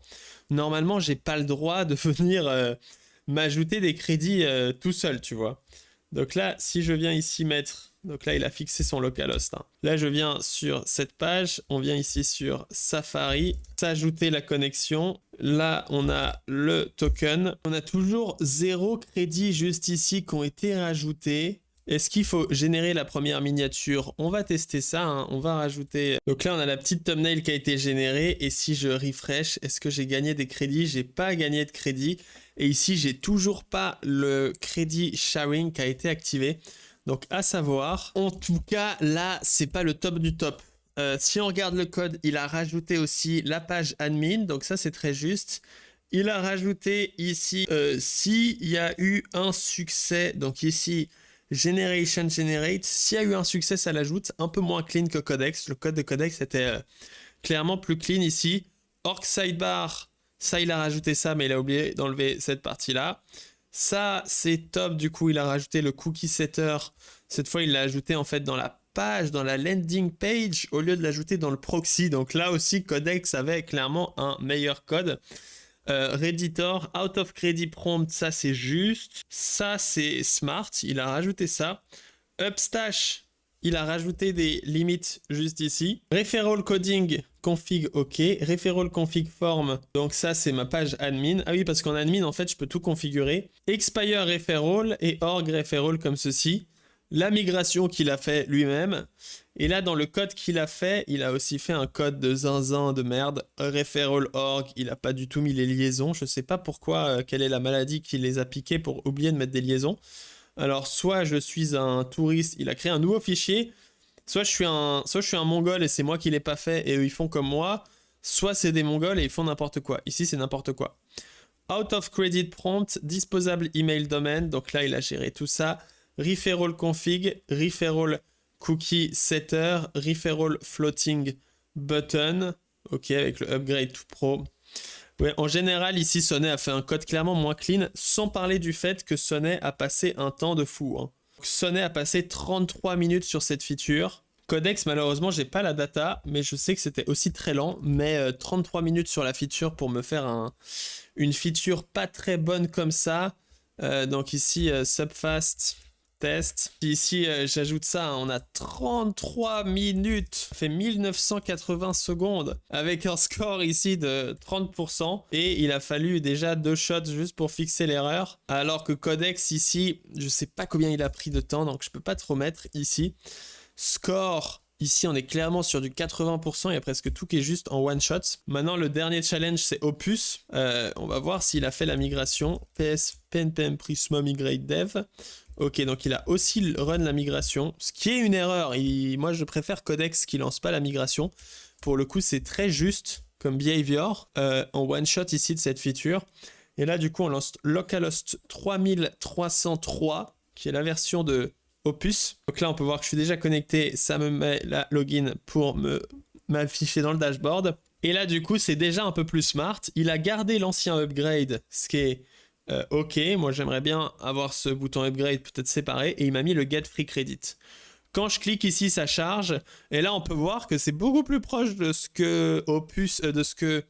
normalement, j'ai pas le droit de venir m'ajouter des crédits tout seul, tu vois. Donc là, si je viens ici mettre... Donc là, il a fixé son localhost. Hein. Là, je viens sur cette page. On vient ici sur Safari. S'ajouter la connexion. Là, on a le token. On a toujours 0 crédit juste ici qui ont été rajoutés. Est-ce qu'il faut générer la première miniature? On va tester ça. Hein. On va rajouter... Donc là, on a la petite thumbnail qui a été générée. Et si je refresh, est-ce que j'ai gagné des crédits? J'ai pas gagné de crédit. Et ici, j'ai toujours pas le crédit sharing qui a été activé. Donc à savoir, en tout cas là c'est pas le top du top. Si on regarde le code, il a rajouté aussi la page admin, donc ça c'est très juste. Il a rajouté ici s'il y a eu un succès, donc ici generation generate, s'il y a eu un succès ça l'ajoute, un peu moins clean que Codex. Le code de Codex était clairement plus clean ici. Org sidebar, ça il a rajouté ça mais il a oublié d'enlever cette partie là. Ça, c'est top. Du coup, il a rajouté le cookie setter. Cette fois, il l'a ajouté en fait dans la page, dans la landing page, au lieu de l'ajouter dans le proxy. Donc là aussi, Codex avait clairement un meilleur code. Redditor, out of credit prompt, ça c'est juste. Ça, c'est smart. Il a rajouté ça. Upstash, il a rajouté des limites juste ici. Referral coding, config OK. Referral config form, donc ça c'est ma page admin. Ah oui, parce qu'en admin, en fait, je peux tout configurer. Expire referral et org referral comme ceci. La migration qu'il a fait lui-même. Et là, dans le code qu'il a fait, il a aussi fait un code de zinzin de merde. Referral org, il n'a pas du tout mis les liaisons. Je sais pas pourquoi, quelle est la maladie qui les a piquées pour oublier de mettre des liaisons. Alors, soit je suis un touriste, il a créé un nouveau fichier, soit je suis un mongol et c'est moi qui l'ai pas fait et eux ils font comme moi, soit c'est des mongols et ils font n'importe quoi. Ici, c'est n'importe quoi. Out of credit prompt, disposable email domain, donc là, il a géré tout ça. Referral config, referral cookie setter, referral floating button. Ok, avec le upgrade to pro. Ouais, en général, ici, Sonnet a fait un code clairement moins clean, sans parler du fait que Sonnet a passé un temps de fou. Hein. Sonnet a passé 33 minutes sur cette feature. Codex, malheureusement, j'ai pas la data, mais je sais que c'était aussi très lent. Mais 33 minutes sur la feature pour me faire une feature pas très bonne comme ça. Donc ici, subfast test. Ici, j'ajoute ça, hein, on a 33 minutes, ça fait 1980 secondes, avec un score ici de 30%. Et il a fallu déjà 2 shots juste pour fixer l'erreur. Alors que Codex ici, je sais pas combien il a pris de temps, donc je peux pas trop mettre ici. Score, ici on est clairement sur du 80%, il y a presque tout qui est juste en one shot. Maintenant le dernier challenge c'est Opus, on va voir s'il a fait la migration. PS PNPM Prisma Migrate Dev. Ok, donc il a aussi run la migration, ce qui est une erreur. Moi je préfère Codex qui lance pas la migration. Pour le coup c'est très juste comme behavior en one shot ici de cette feature. Et là du coup on lance localhost 3303 qui est la version de Opus. Donc là on peut voir que je suis déjà connecté, ça me met la login pour m'afficher dans le dashboard. Et là du coup c'est déjà un peu plus smart. Il a gardé l'ancien upgrade, ce qui est ok. Moi j'aimerais bien avoir ce bouton upgrade peut-être séparé. Et il m'a mis le get free credit. Quand je clique ici ça charge. Et là on peut voir que c'est beaucoup plus proche de ce que Opus, de ce que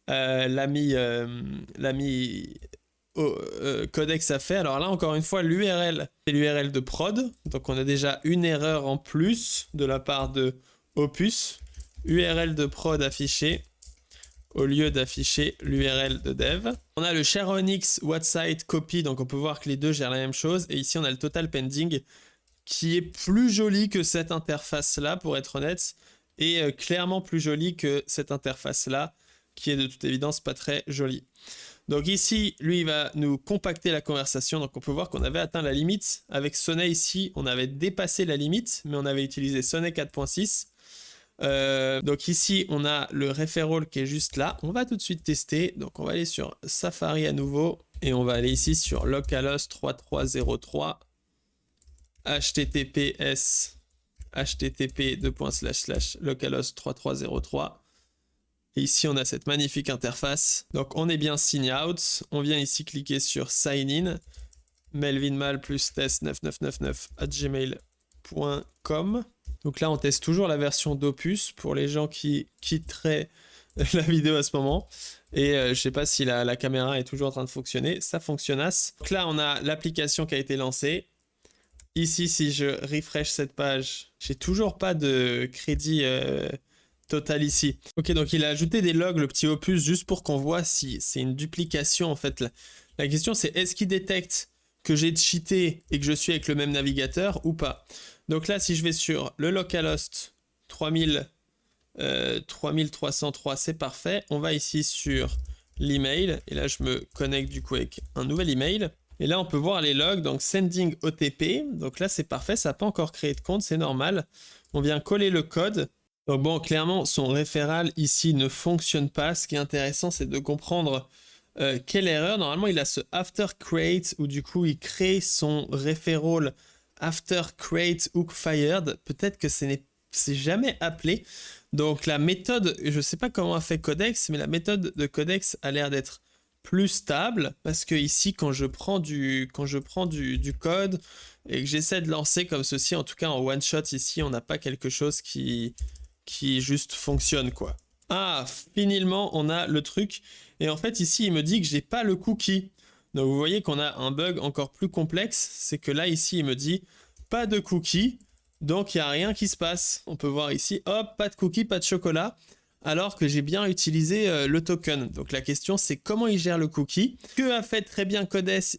l'ami Codex a fait. Alors là encore une fois l'URL c'est l'URL de prod, donc on a déjà une erreur en plus de la part de Opus. URL de prod affiché au lieu d'afficher l'URL de dev. On a le ShareOnX WhatSite copy, donc on peut voir que les deux gèrent la même chose. Et ici on a le total pending qui est plus joli que cette interface là pour être honnête, et clairement plus joli que cette interface là qui est de toute évidence pas très jolie. Donc ici, lui, il va nous compacter la conversation. Donc on peut voir qu'on avait atteint la limite. Avec Sonnet ici, on avait dépassé la limite, mais on avait utilisé Sonnet 4.6. Donc ici, on a le referral qui est juste là. On va tout de suite tester. Donc on va aller sur Safari à nouveau. Et on va aller ici sur localhost 3303 https http:// localhost3303. Et ici, on a cette magnifique interface. Donc, on est bien sign out. On vient ici cliquer sur sign in. Melvinmal plus test9999@gmail.com. Donc là, on teste toujours la version d'Opus pour les gens qui quitteraient la vidéo à ce moment. Et je sais pas si la caméra est toujours en train de fonctionner. Ça fonctionnasse. Donc là, on a l'application qui a été lancée. Ici, si je refresh cette page, j'ai toujours pas de crédit total ici. Ok, donc il a ajouté des logs, le petit Opus, juste pour qu'on voit si c'est une duplication en fait. La question c'est est-ce qu'il détecte que j'ai cheaté et que je suis avec le même navigateur ou pas. Donc là, si je vais sur le localhost 3303, c'est parfait. On va ici sur l'email et là je me connecte du coup avec un nouvel email. Et là on peut voir les logs, donc sending OTP. Donc là c'est parfait, ça n'a pas encore créé de compte, c'est normal. On vient coller le code. Donc bon, clairement, son référal ici ne fonctionne pas. Ce qui est intéressant, c'est de comprendre quelle erreur. Normalement, il a ce after create où du coup, il crée son referral after create hook fired. Peut-être que c'est jamais appelé. Donc la méthode, je ne sais pas comment a fait Codex, mais la méthode de Codex a l'air d'être plus stable parce que ici, quand je prends du code et que j'essaie de lancer comme ceci, en tout cas en one shot ici, on n'a pas quelque chose qui juste fonctionne quoi. Ah, finalement on a le truc. Et en fait ici il me dit que j'ai pas le cookie. Donc vous voyez qu'on a un bug encore plus complexe. C'est que là ici il me dit pas de cookie. Donc il n'y a rien qui se passe. On peut voir ici, hop, pas de cookie, pas de chocolat. Alors que j'ai bien utilisé le token. Donc la question c'est comment il gère le cookie. Ce que a fait très bien Codex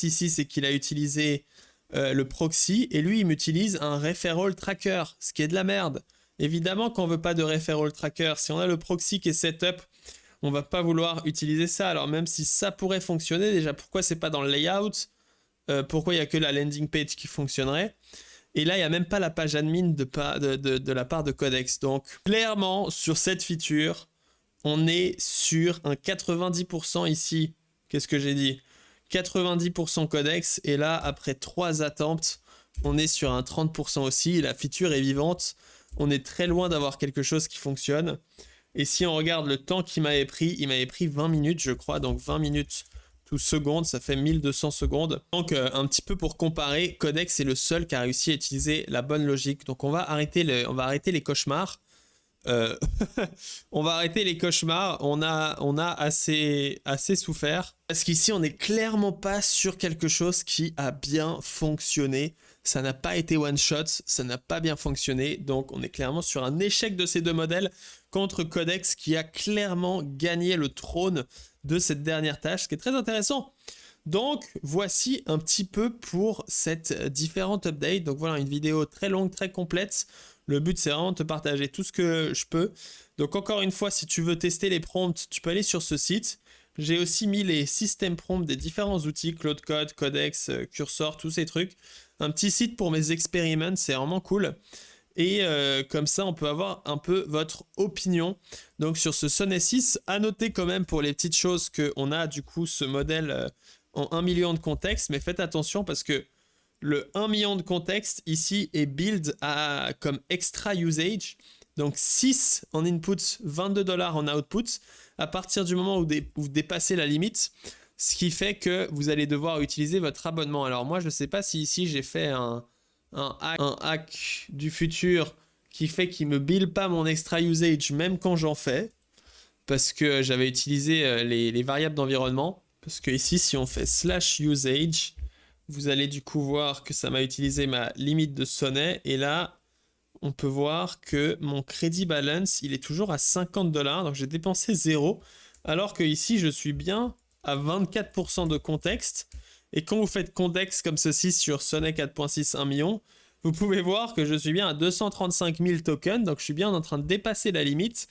ici, c'est qu'il a utilisé le proxy. Et lui il m'utilise un referral tracker. Ce qui est de la merde. Évidemment qu'on ne veut pas de referral tracker. Si on a le proxy qui est setup, on ne va pas vouloir utiliser ça. Alors même si ça pourrait fonctionner, déjà pourquoi c'est pas dans le layout, pourquoi il n'y a que la landing page qui fonctionnerait. Et là il n'y a même pas la page admin de la part de Codex. Donc clairement sur cette feature, on est sur un 90% ici. Qu'est-ce que j'ai dit ? 90% Codex. Et là après 3 attemptes, on est sur un 30% aussi. La feature est vivante. On est très loin d'avoir quelque chose qui fonctionne. Et si on regarde le temps qu'il m'avait pris, il m'avait pris 20 minutes, je crois. Donc 20 minutes tout secondes, ça fait 1200 secondes. Donc un petit peu pour comparer, Codex est le seul qui a réussi à utiliser la bonne logique. Donc on va arrêter les cauchemars. On va arrêter les cauchemars. On a assez souffert. Parce qu'ici, on n'est clairement pas sur quelque chose qui a bien fonctionné. Ça n'a pas été one shot, ça n'a pas bien fonctionné. Donc, on est clairement sur un échec de ces deux modèles contre Codex qui a clairement gagné le trône de cette dernière tâche, ce qui est très intéressant. Donc, voici un petit peu pour cette différente update. Donc, voilà une vidéo très longue, très complète. Le but, c'est vraiment de te partager tout ce que je peux. Donc, encore une fois, si tu veux tester les prompts, tu peux aller sur ce site. J'ai aussi mis les systèmes prompts des différents outils, Claude Code, Codex, Cursor, tous ces trucs. Un petit site pour mes expériments, c'est vraiment cool. Et comme ça, on peut avoir un peu votre opinion. Donc, sur ce Sonnet 6, à noter quand même pour les petites choses qu'on a du coup ce modèle en 1 million de contextes. Mais faites attention parce que le 1 million de contextes ici est build comme extra usage. Donc 6 en input, 22 $ en output. À partir du moment où vous dépassez la limite, ce qui fait que vous allez devoir utiliser votre abonnement. Alors moi, je ne sais pas si ici j'ai fait un hack du futur qui fait qu'il ne me build pas mon extra usage même quand j'en fais. Parce que j'avais utilisé les variables d'environnement. Parce que ici, si on fait /usage, vous allez du coup voir que ça m'a utilisé ma limite de Sonnet. Et là, on peut voir que mon crédit balance, il est toujours à 50 $. Donc j'ai dépensé 0. Alors que ici, je suis bien à 24% de contexte. Et quand vous faites contexte comme ceci sur Sonnet 4.6 1 million, vous pouvez voir que je suis bien à 235 000 tokens. Donc je suis bien en train de dépasser la limite.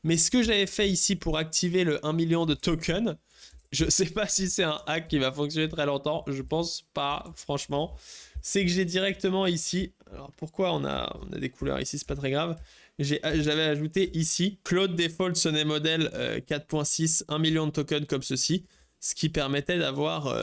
Mais ce que j'avais fait ici pour activer le 1 million de tokens, je ne sais pas si c'est un hack qui va fonctionner très longtemps. Je pense pas, franchement. C'est que j'ai directement ici... Alors pourquoi on a des couleurs ici, c'est pas très grave. J'avais ajouté ici Claude Default Sonnet Model 4.6, 1 million de tokens comme ceci. Ce qui permettait d'avoir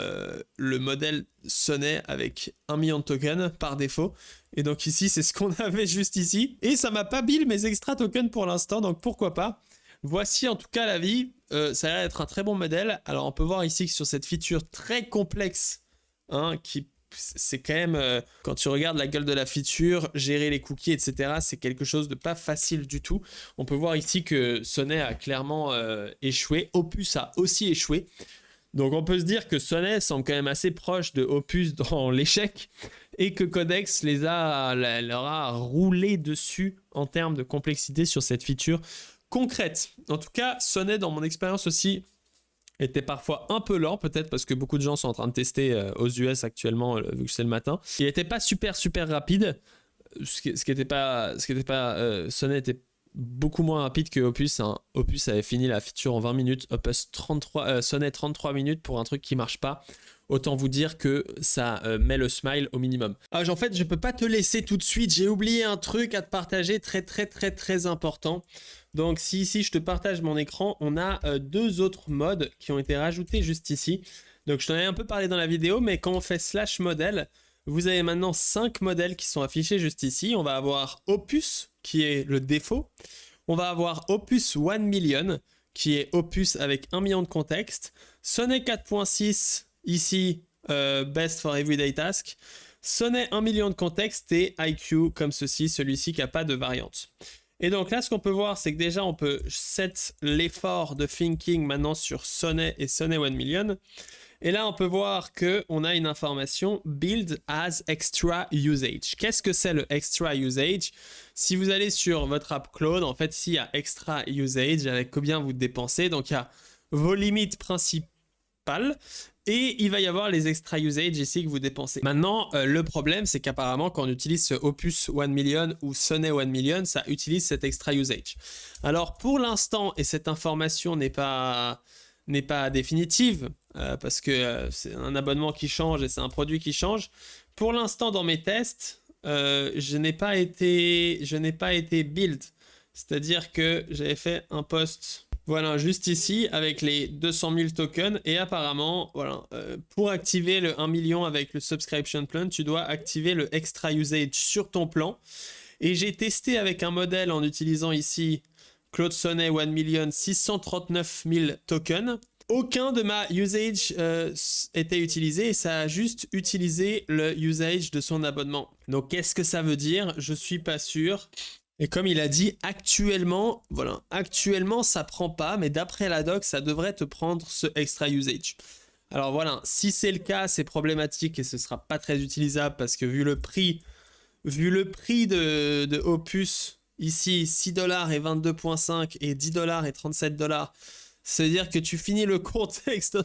le modèle Sonnet avec 1 million de tokens par défaut. Et donc ici, c'est ce qu'on avait juste ici. Et ça m'a pas build mes extra tokens pour l'instant, donc pourquoi pas. Voici en tout cas l'avis. Ça a l'air d'être un très bon modèle. Alors on peut voir ici que sur cette feature très complexe, hein, c'est quand même, quand tu regardes la gueule de la feature, gérer les cookies, etc., c'est quelque chose de pas facile du tout. On peut voir ici que Sonnet a clairement échoué. Opus a aussi échoué. Donc on peut se dire que Sonnet semble quand même assez proche de Opus dans l'échec et que Codex leur a roulé dessus en termes de complexité sur cette feature concrète. En tout cas, Sonnet, dans mon expérience aussi, était parfois un peu lent, peut-être parce que beaucoup de gens sont en train de tester aux US actuellement, vu que c'est le matin. Il n'était pas super rapide, ce qui n'était pas, Sonnet était beaucoup moins rapide que Opus. Hein. Opus avait fini la feature en 20 minutes, Sonnet 33 minutes pour un truc qui marche pas. Autant vous dire que ça met le smile au minimum. En fait, je peux pas te laisser tout de suite. J'ai oublié un truc à te partager très important. Donc, si ici, je te partage mon écran, on a deux autres modes qui ont été rajoutés juste ici. Donc, je t'en ai un peu parlé dans la vidéo, mais quand on fait /modèle, vous avez maintenant 5 modèles qui sont affichés juste ici. On va avoir Opus, qui est le défaut. On va avoir Opus 1 million, qui est Opus avec 1 million de contexte. Sonnet 4.6, ici, Best for Everyday Task. Sonnet 1 million de contexte et IQ comme ceci, celui-ci qui n'a pas de variante. Et donc là, ce qu'on peut voir, c'est que déjà, on peut set l'effort de thinking maintenant sur Sonnet et Sonnet 1 million. Et là, on peut voir qu'on a une information build as extra usage. Qu'est-ce que c'est le extra usage? Si vous allez sur votre app Claude, en fait, ici, il y a extra usage avec combien vous dépensez. Donc, il y a vos limites principales. Et il va y avoir les extra usage ici que vous dépensez. Maintenant, le problème, c'est qu'apparemment, quand on utilise ce Opus 1 million ou Sonnet 1 million, ça utilise cet extra usage. Alors, pour l'instant, et cette information n'est pas définitive, parce que c'est un abonnement qui change et c'est un produit qui change. Pour l'instant, dans mes tests, je n'ai pas été build. C'est-à-dire que j'avais fait un post Voilà, juste ici, avec les 200 000 tokens. Et apparemment, voilà, pour activer le 1 million avec le subscription plan, tu dois activer le extra usage sur ton plan. Et j'ai testé avec un modèle en utilisant ici Claude Sonnet 1 639 000 tokens. Aucun de ma usage était utilisé et ça a juste utilisé le usage de son abonnement. Donc qu'est-ce que ça veut dire? Je suis pas sûr. Et comme il a dit, actuellement, voilà, actuellement ça prend pas, mais d'après la doc, ça devrait te prendre ce extra usage. Alors voilà, si c'est le cas, c'est problématique et ce sera pas très utilisable parce que vu le prix de Opus, ici 6$ et 22,5 et 10$ et 37$, c'est-à-dire que tu finis le contexte,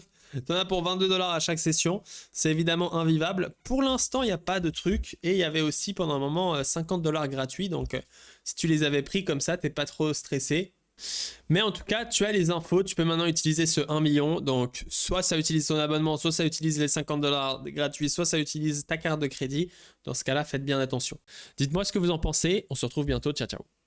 t'en as pour 22$ à chaque session, c'est évidemment invivable. Pour l'instant, il n'y a pas de truc et il y avait aussi pendant un moment 50$ gratuits, donc si tu les avais pris comme ça, t'es pas trop stressé. Mais en tout cas, tu as les infos, tu peux maintenant utiliser ce 1 million, donc soit ça utilise ton abonnement, soit ça utilise les 50$ gratuits, soit ça utilise ta carte de crédit. Dans ce cas-là, faites bien attention. Dites-moi ce que vous en pensez, on se retrouve bientôt, ciao ciao.